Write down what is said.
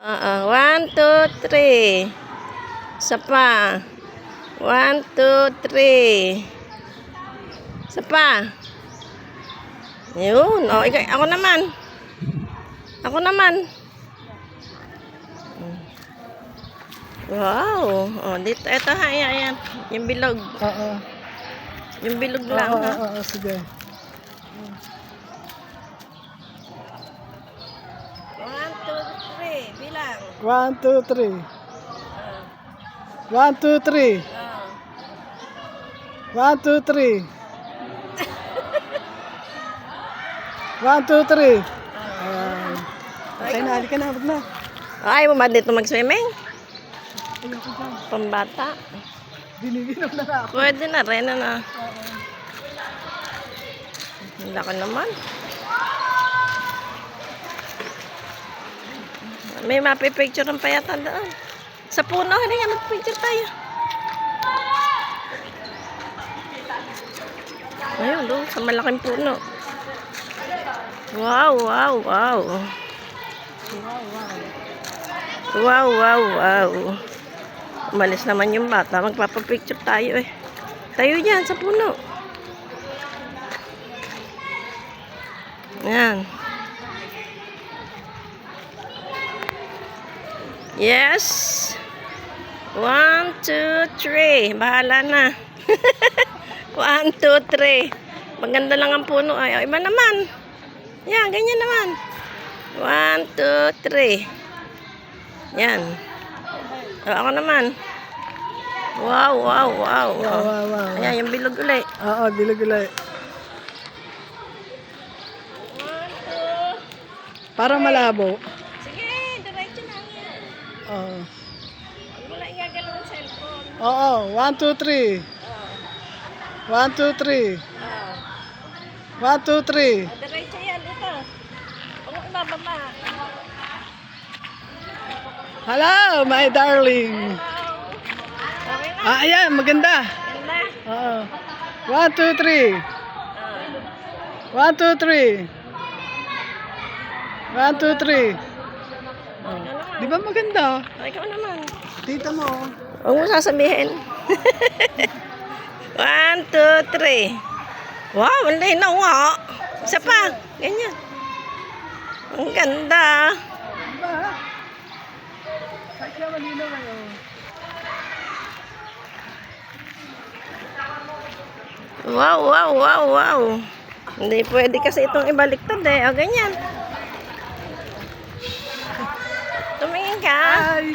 One, two, three. Isa pa. One, two, three. Isa pa. Yun. O, ako naman. Ako naman. Wow. O, dito. Ito ha. Ayan. Yung bilog. Oo. Yung bilog lang ha. Oo, sige. One, two, three. Bilang. 1, 2, 3. 1, 2, 3. 1, 2, 3. 1, 2, 3. Ayan. Okay na, halika na, wag na. Ay, mo ba dito mag-swimming? Ayoko dyan. Pambata. Biniginom na ako. Pwede na rin, ano. Wala ka naman. May mapipicture ng payatan doon. Sa puno, hindi nga mag-picture tayo. Ayun, doon, sa malaking puno. Wow, wow, wow. Wow, wow, wow. Umalis naman yung bata. Magpapapicture tayo eh. Tayo dyan sa puno. Yan. Yes. 1, 2, 3. Bahala na. 1, 2, 3. Maganda lang ang puno. Ay, iba naman. Yan, ganyan naman. 1, 2, 3. Yan. Ako naman. Wow, wow, wow. Wow. Ayan, yung bilog ulit. Oo, bilog-bilog. Para malabo. Sige, diretso lang yan. Oo. Huwag mo lang igagalaw ang cellphone. Oo, 1, 2, 3. 1, 2, 3. 1, 2, 3. Diretso yan, ito. Huwag mo ibababa. Hello, my darling. Okay na. Ayan, maganda. Ganda. Oo. 1, 2, 3. 1, 2, 3. 1, 2, 3. Di ba maganda? Ikaw naman. Tita mo. Huwag mo sasabihin. 1, 2, 3. Wow, ang linaw nga. Isa pa. Ganyan. Ang ganda. Diba? Kaya malinaw ngayon. Wow, wow, wow, wow. Hindi pwede kasi itong ibaliktad eh. O, ganyan. Tumingin ka. Hi!